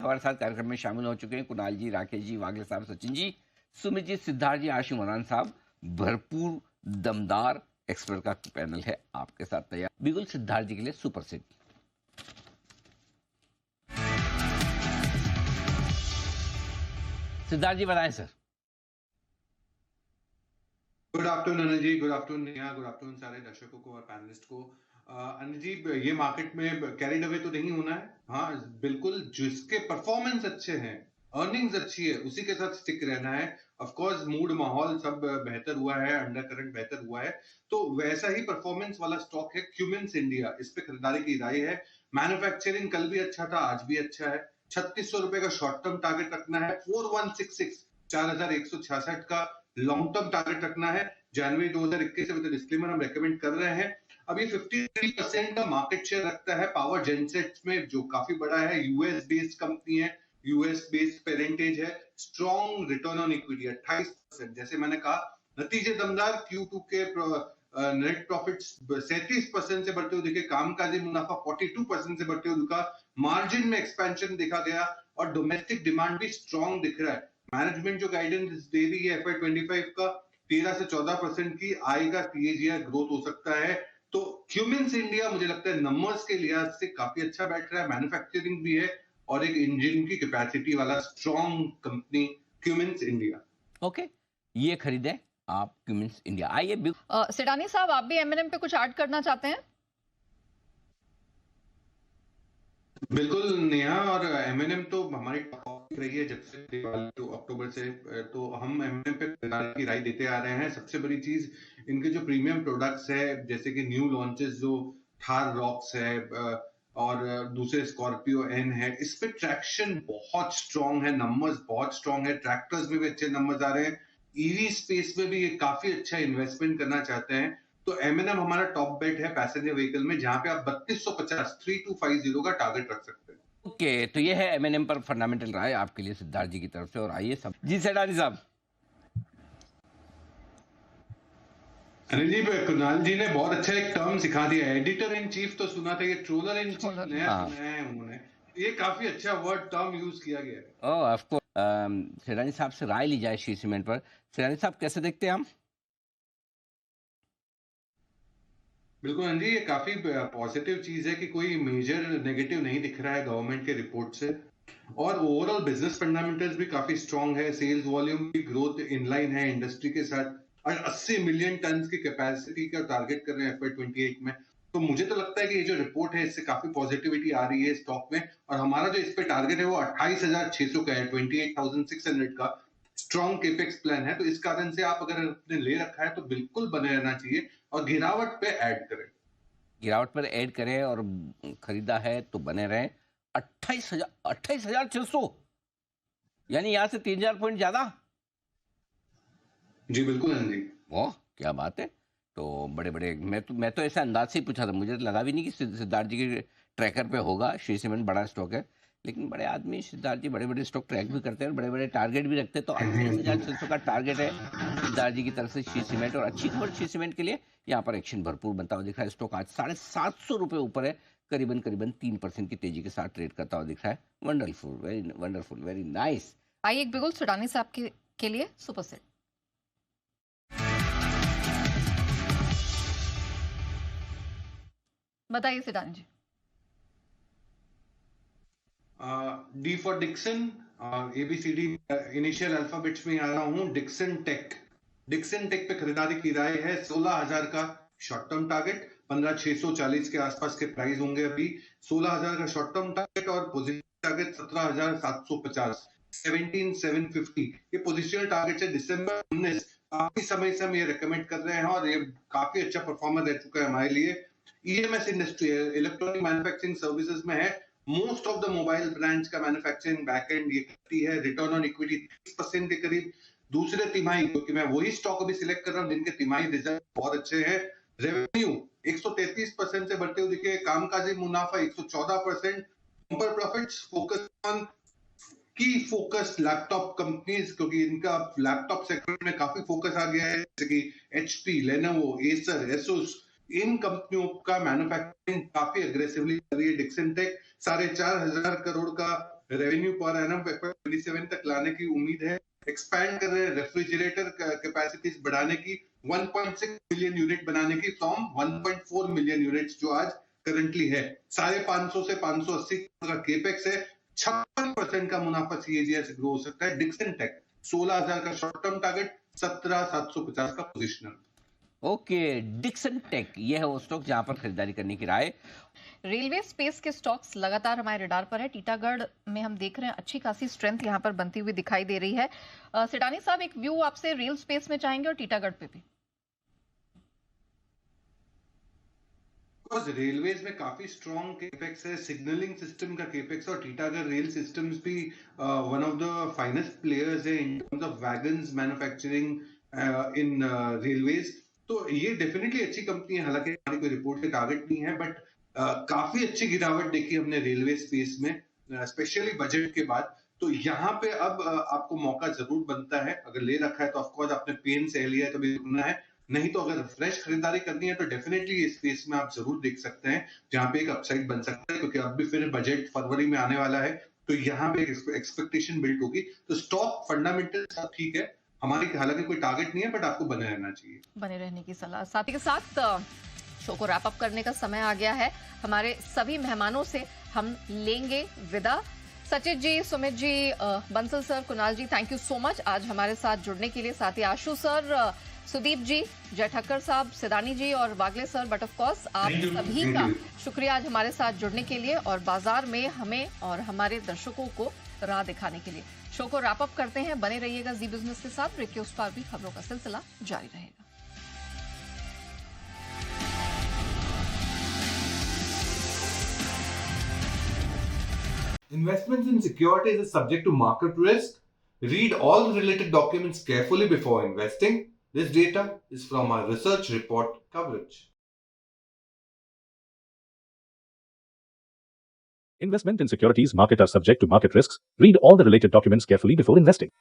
हमारे साथ कार्यक्रम में शामिल हो चुके हैं कुणाल जी, राकेश जी, वागले साहब, सचिन जी, सुमित जी, सिद्धार्थ जी, आशु मरान साहब। भरपूर दमदार एक्सपर्ट का पैनल है आपके साथ तैयार। बिल्कुल सिद्धार्थ जी के लिए सुपर सेट। सिद्धार्थ जी बताएं sir. Good afternoon Anil ji, good afternoon Neha, good afternoon सारे दर्शकों को और पैनलिस्ट को। अनिल जी, ये मार्केट में कैरिड अवे तो नहीं होना है। हाँ बिल्कुल, जिसके परफॉर्मेंस अच्छे हैं, अर्निंग्स अच्छी है, उसी के साथ स्टिक रहना है। ऑफ कोर्स मूड माहौल सब बेहतर हुआ है, अंडर करंट बेहतर हुआ है, तो वैसा ही परफॉर्मेंस वाला स्टॉक है क्यूमिंस इंडिया। इस पे खरीदारी की राय है। मैन्युफैक्चरिंग कल भी अच्छा था, आज भी अच्छा है। 3600 रुपए का शॉर्ट टर्म टारगेट रखना है। 4166 4166 का लॉन्ग टर्म टारगेट रखना है। जनवरी 2021 से विद डिस्क्लेमर हम रेकमेंड कर रहे हैं। अब ये 53% का मार्केट शेयर रखता है पावर जेनसेट्स में, जो काफी बड़ा है। यूएस बेस्ड कंपनी है, यूएस बेस्ड पेरेंटेज है, स्ट्रॉन्ग रिटर्न ऑन इक्विटी 28%। जैसे मैंने कहा, नतीजे दमदार। Q2 के नेट प्रॉफिट 37% से बढ़ते हुए दिखे, कामकाजी मुनाफा 42% से बढ़ते हुए दिखा, मार्जिन में एक्सपेंशन देखा गया और डोमेस्टिक डिमांड भी स्ट्रॉन्ग दिख रहा है। मैनेजमेंट जो गाइडेंस दे रही है FY25 का 13 से 14% की आय का CAGR ग्रोथ हो सकता है। तो क्यूमिंस इंडिया मुझे लगता है नंबर्स के लिहाज से काफी अच्छा बैठ रहा है। मैन्युफैक्चरिंग भी है और एक इंजन की कैपेसिटी वाला strong company Cummins India. Okay, ये खरीदें आप क्यूमिंस इंडिया। आइए सिडानी साहब, आप भी एमएनएम पे कुछ ऐड करना चाहते हैं? बिल्कुल नेहा, और एमएनएम तो हमारी टॉप रही है जब से दिवाली तो अक्टूबर से। तो हम एमएनएम पे खरीदारी की राय देते आ रहे हैं। सबसे बड़ी चीज इनके जो प्रीमियम प्रोडक्ट्स है, जैसे कि न्यू लॉन्चेस जो थार रॉक्स है और दूसरे स्कॉर्पियो एन है, इस पे ट्रैक्शन बहुत स्ट्रांग है, नंबर्स बहुत स्ट्रांग है। ट्रैक्टर्स में भी अच्छे नंबर्स आ रहे हैं। ईवी स्पेस में भी ये काफी अच्छा इन्वेस्टमेंट करना चाहते हैं। तो एमएनएम हमारा टॉप बेट है पैसेंजर व्हीकल में, जहां पे आप 3250 का टारगेट रख सकते हैं। ओके, तो ये है एमएनएम पर फंडामेंटल राय आपके लिए सिद्धार्थ जी की तरफ से। और आइए सब जी, सेडानी साहब। अनिल जी, कुणाल जी ने बहुत अच्छा एक टर्म सिखा दिया है, एडिटर इन चीफ तो सुना था, ये ट्रोलर इन चीफ नया सुनाया है उन्होंने। ये काफी अच्छा वर्ड टर्म यूज किया गया है। ओह ऑफ कोर्स, सेडानी साहब से राय ली जाए श्री सीमेंट पर। सेडानी साहब कैसे देखते हैं हम? बिल्कुल अनिल जी, ये काफी पॉजिटिव चीज है कि कोई मेजर नेगेटिव नहीं दिख रहा है गवर्नमेंट के रिपोर्ट से। और ओवरऑल बिजनेस फंडामेंटल्स भी काफी स्ट्रांग है। सेल्स वॉल्यूम की ग्रोथ इनलाइन है इंडस्ट्री के साथ, और 80 मिलियन टन की कैपेसिटी का टारगेट कर रहे हैं FY28 में। तो मुझे तो लगता है कि ये जो रिपोर्ट है, इससे काफी पॉजिटिविटी आ रही है स्टॉक में। और हमारा जो इस पे टारगेट है वो 28,600 का है, 28,600 का स्ट्रॉन्ग केपेक्स प्लान है। तो इस कारण से आप अगर आपने ले रखा है तो बिल्कुल बने रहना चाहिए और गिरावट पे ऐड करें। गिरावट पर ऐड करें और खरीदा है तो बने रहें। 28,600, यानी यहां से 3,000 पॉइंट ज्यादा। जी बिल्कुल अनिल जी। वाह क्या बात है। तो बड़े बड़े, मैं तो ऐसा अंदाज से ही पूछा था, मुझे तो लगा भी नहीं कि सिद्धार्थ जी के ट्रैकर पे होगा। श्री सीमेंट बड़ा स्टॉक है, लेकिन बड़े आदमी सिद्धार्थ जी बड़े बड़े स्टॉक ट्रैक भी करते हैं, बड़े बड़े टारगेट भी रखते हैं। तो 28,600 का टारगेट है सिद्धार्थ जी की तरफ से श्री सीमेंट। और अच्छी खबर श्री सीमेंट के लिए, यहाँ पर एक्शन भरपूर बनता हुआ दिख रहा है। स्टॉक आज 750 रुपए ऊपर है, करीबन करीबन 3% की तेजी के साथ ट्रेड करता हुआ दिख रहा है। Wonderful, very nice. आइए एक बिल्कुल सिडानी साहब के लिए सुपर सेट। बताइए Sidani ji. D for Dixon, ABCD initial alphabets में आ रहा हूं। डिक्सन टेक पे खरीदारी की राय है। 16,000 का शॉर्ट टर्म टारगेट, 15,640 के आसपास के प्राइस होंगे अभी। 16,000 का शॉर्ट टर्म टारगेट और पोजीशन टारगेट 17,750, 17,750 ये पोजिशनल टारगेट है। दिसंबर 19 काफी समय से हम ये रिकमेंड कर रहे हैं और ये काफी अच्छा परफॉर्मेंस दे चुका है हमारे लिए। EMS इंडस्ट्री है, इलेक्ट्रॉनिक मैन्युफैक्चरिंग सर्विसेज में है। Most of the mobile brands का मैन्युफैक्चरिंग बैकएंड ये करती है। रिटर्न ऑन इक्विटी 30% के करीब। दूसरे तिमाही, क्योंकि मैं वही स्टॉक अभी सिलेक्ट कर रहा हूं जिनके तिमाही रिजल्ट बहुत अच्छे हैं। रेवेन्यू 133% से बढ़ते हुए दिखे, कामकाजी मुनाफा 114%, बम्पर प्रॉफिट्स फोकस ऑन की फोकस लैपटॉप कंपनीज, क्योंकि इनका लैपटॉप सेक्टर में काफी फोकस आ गया है, जैसे कि HP, लेनोवो, एसर, एसुस, इन कंपनियों का मैन्युफैक्चरिंग काफी अग्रेसिवली कर रही है डिक्सन टेक। 4,500 करोड़ का रेवेन्यू पर एनम 27 तक लाने की उम्मीद है। एक्सपैंड कर रहे हैं रेफ्रिजरेटर कैपेसिटीज बढ़ाने की, 1.6 मिलियन यूनिट बनाने की फ्रॉम 1.4 मिलियन यूनिट्स जो आज करंटली है। 550 से 580 का केपेक्स है। 56% का मुनाफा सीएजीआर से ग्रो हो सकता है। डिक्सन टेक 16,000 का शॉर्ट टर्म टारगेट, 17,750 का पोजिशनल। ओके, डिक्सन टेक ये है वो स्टॉक जहां पर खरीदारी करने की राय। रेलवे स्पेस के स्टॉक्स लगातार हमारे रडार पर है। टीटागढ़ में हम देख रहे हैं अच्छी खासी स्ट्रेंथ यहाँ पर बनती हुई दिखाई दे रही है। सिडानी साहब, एक व्यू आपसे रेल स्पेस में चाहेंगे और टीटागढ़ पे भी। रेलवेज में काफी स्ट्रॉन्ग केपेक्स है, सिग्नलिंग सिस्टम का केपेक्स, और टीटागढ़ रेल सिस्टम्स भी one of the finest players है in terms of wagons manufacturing in railways. तो ये डेफिनेटली अच्छी कंपनी है। हालांकि हमारी कोई रिपोर्ट के टारगेट नहीं है, बट काफी अच्छी गिरावट देखी हमने रेलवे स्पेस में, स्पेशली बजट के बाद। तो यहाँ पे अब आपको मौका जरूर बनता है। अगर ले रखा है तो ऑफकोर्स आपने पेन सह लिया है तो भी रुकना है, नहीं तो अगर फ्रेश खरीदारी करनी है तो डेफिनेटली इस स्पेस में आप जरूर देख सकते हैं, जहां पे एक अपसाइड बन सकता है, क्योंकि अब भी फिर बजट फरवरी में आने वाला है, तो यहाँ पे एक्सपेक्टेशन बिल्ड होगी। तो स्टॉक फंडामेंटल सब ठीक है, हमारी हालांकि कोई टारगेट नहीं है, बट आपको बने रहना चाहिए। बने रहने की सलाह। साथ ही के साथ शो को रैप अप करने का समय आ गया है। हमारे सभी मेहमानों से हम लेंगे विदा। Sachit ji, Sumit ji, Bansal sir, Kunal ji, thank you so much आज हमारे साथ जुड़ने के लिए। साथ ही आशु सर, सुदीप जी, जय ठक्कर साहब, सिदानी जी और वागले सर, बट ऑफ कोर्स आप सभी का शुक्रिया आज हमारे साथ जुड़ने के लिए और बाजार में हमें और हमारे दर्शकों को राह दिखाने के लिए। शो को रैप अप करते हैं। बने रहिएगा जी बिजनेस के साथ। ब्रेक के उस पार भी खबरों का सिलसिला जारी रहेगा। Investments in securities is subject to market risk. Read all related documents carefully before investing. This data is from our research report coverage. Investment in securities market are subject to market risks. Read all the related documents carefully before investing.